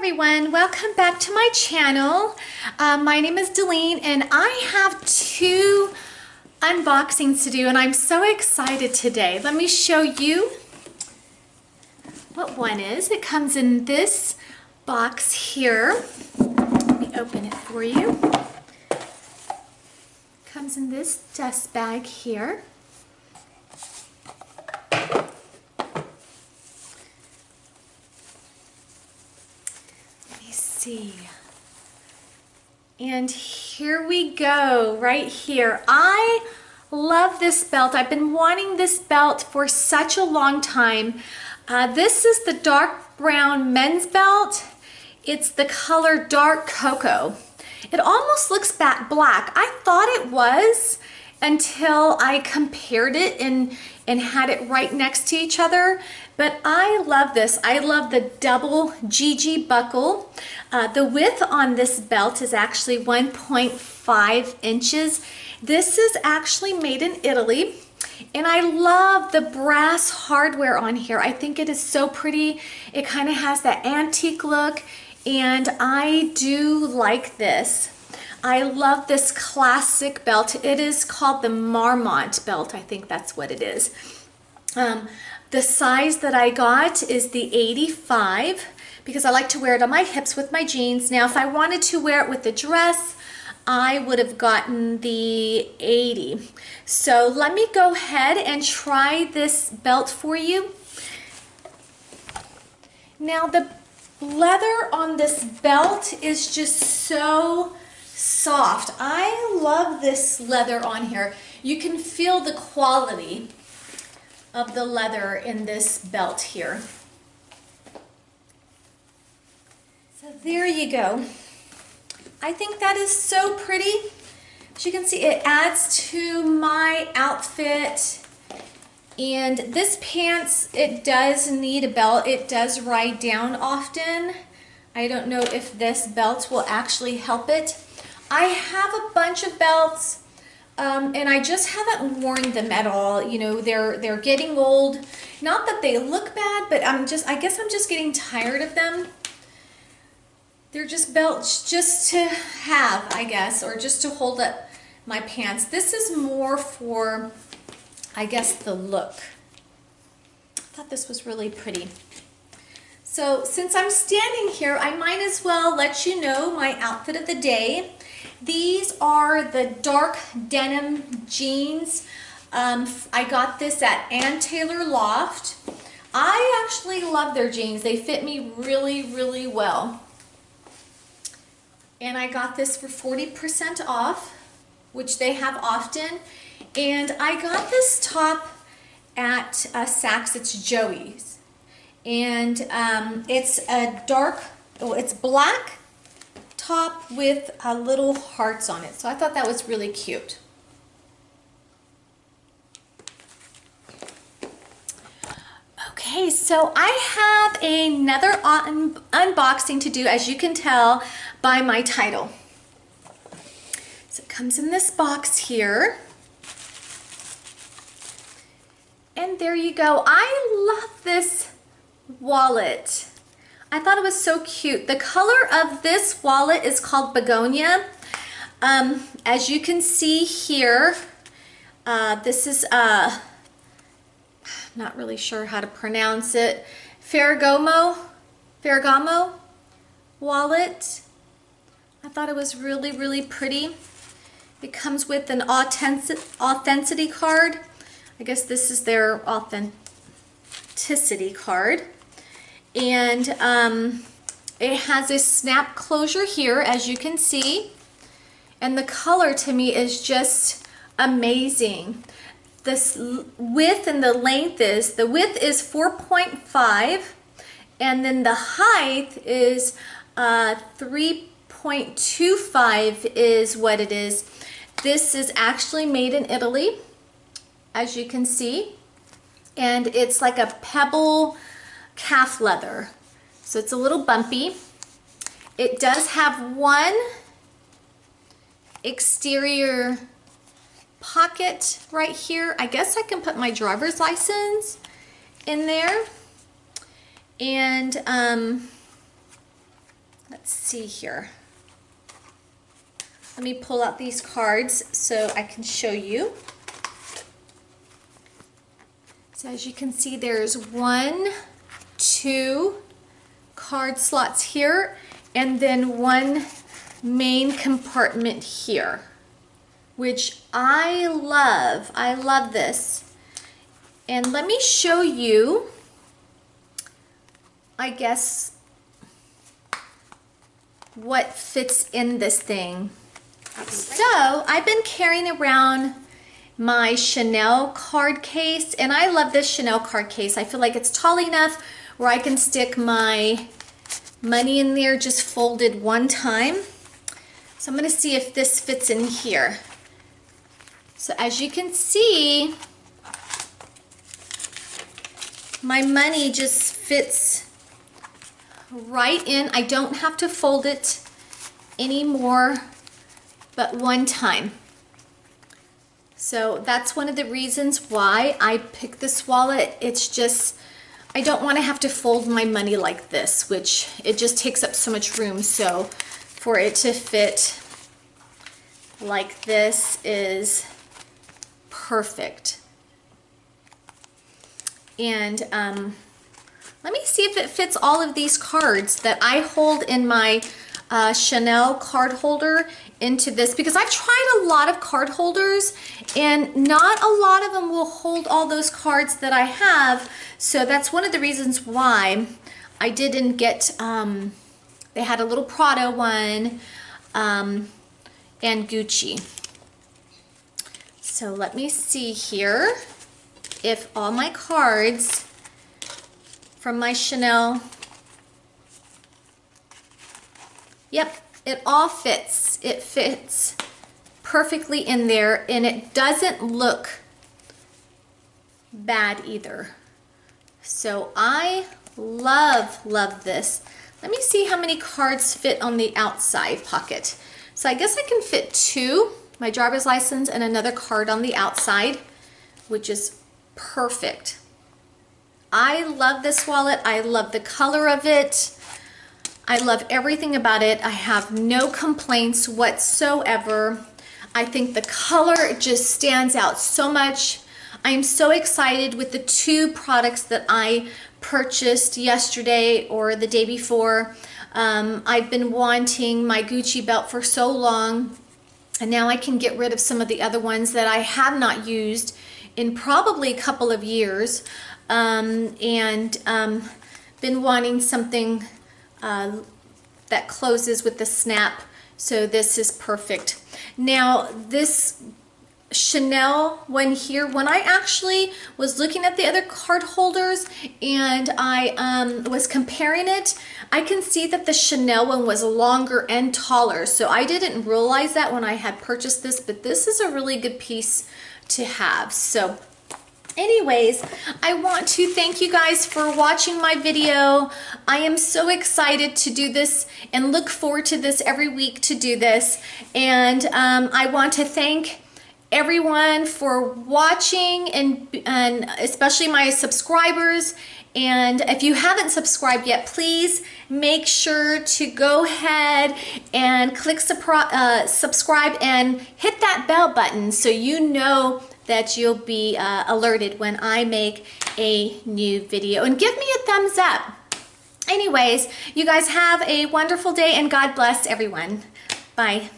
everyone, welcome back to my channel. My name is Delene and I have two unboxings to do and I'm so excited today. Let me show you what one is. It comes in this box here. Let me open it for you. It comes in this dust bag here. See. And here we go, right here. I love this belt. I've been wanting this belt for such a long time. This is the dark brown men's belt. It's the color dark cocoa. It almost looks black. I thought it was until I compared it and had it right next to each other. But I love this. I love the double GG buckle. The width on this belt is actually 1.5 inches. This is actually made in Italy. And I love the brass hardware on here. I think it is so pretty. It kind of has that antique look. And I do like this. I love this classic belt. It is called the Marmont Belt. I think that's what it is. The size that I got is the 85 because I like to wear it on my hips with my jeans. Now, if I wanted to wear it with a dress, I would have gotten the 80. So let me go ahead and try this belt for you. Now, the leather on this belt is just so soft. I love this leather on here. You can feel the quality of the leather in this belt here. So there you go. I think that is so pretty. As you can see, it adds to my outfit. And this pants, it does need a belt. It does ride down often. I don't know if this belt will actually help it. I have a bunch of belts. And I just haven't worn them at all. You know, they're getting old. Not that they look bad, but I guess I'm just getting tired of them. They're just belts just to have, I guess, or just to hold up my pants. This is more for, I guess, the look. I thought this was really pretty. So since I'm standing here, I might as well let you know my outfit of the day. These are the dark denim jeans. I got this at Ann Taylor Loft. I actually love their jeans. They fit me really, really well. And I got this for 40% off, which they have often. And I got this top at Saks. It's Joey's. And it's a dark, it's black top with little hearts on it. So I thought that was really cute. Okay, so I have another unboxing to do, as you can tell by my title. So it comes in this box here. And there you go. I love this wallet. I thought it was so cute. The color of this wallet is called Begonia. As you can see here, this is not really sure how to pronounce it. Ferragamo wallet. I thought it was really, really pretty. It comes with an authenticity card. I guess this is their authenticity card. And it has a snap closure here, as you can see. And the color to me is just amazing. This width and the length is, the width is 4.5 and then the height is 3.25 is what it is. This is actually made in Italy, as you can see. And it's like a pebble calf leather. So it's a little bumpy. It does have one exterior pocket right here. I guess I can put my driver's license in there. And let's see here. Let me pull out these cards so I can show you. So as you can see, there's 1, 2 card slots here, and then 1 main compartment here, which I love. I love this. And let me show you, I guess, what fits in this thing. So I've been carrying around my Chanel card case, and I love this Chanel card case. I feel like it's tall enough where I can stick my money in there just folded one time. So I'm going to see if this fits in here. So as you can see, my money just fits right in. I don't have to fold it anymore but one time. So that's one of the reasons why I picked this wallet. It's just, I don't want to have to fold my money like this, which it just takes up so much room. So for it to fit like this is perfect. And let me see if it fits all of these cards that I hold in my Chanel card holder into this, because I've tried a lot of card holders and not a lot of them will hold all those cards that I have. So that's one of the reasons why I didn't get, they had a little Prada one and Gucci. So let me see here if all my cards from my Chanel, yep, it all fits. It fits perfectly in there, and it doesn't look bad either. So I love this. Let me see how many cards fit on the outside pocket. So I guess I can fit 2, my driver's license and another card on the outside, which is perfect. I love this wallet. I love the color of it. I love everything about it. I have no complaints whatsoever. I think the color just stands out so much. I am so excited with the 2 products that I purchased yesterday or the day before. I've been wanting my Gucci belt for so long, and now I can get rid of some of the other ones that I have not used in probably a couple of years, and been wanting something that closes with the snap, so this is perfect. Now this Chanel one here, when I actually was looking at the other card holders and I was comparing it, I can see that the Chanel one was longer and taller, so I didn't realize that when I had purchased this, but this is a really good piece to have. So anyways, I want to thank you guys for watching my video. I am so excited to do this and look forward to this every week to do this. And I want to thank everyone for watching, and especially my subscribers. And if you haven't subscribed yet, please make sure to go ahead and click subscribe and hit that bell button so you know that you'll be alerted when I make a new video. And give me a thumbs up. Anyways, you guys have a wonderful day, and God bless everyone. Bye.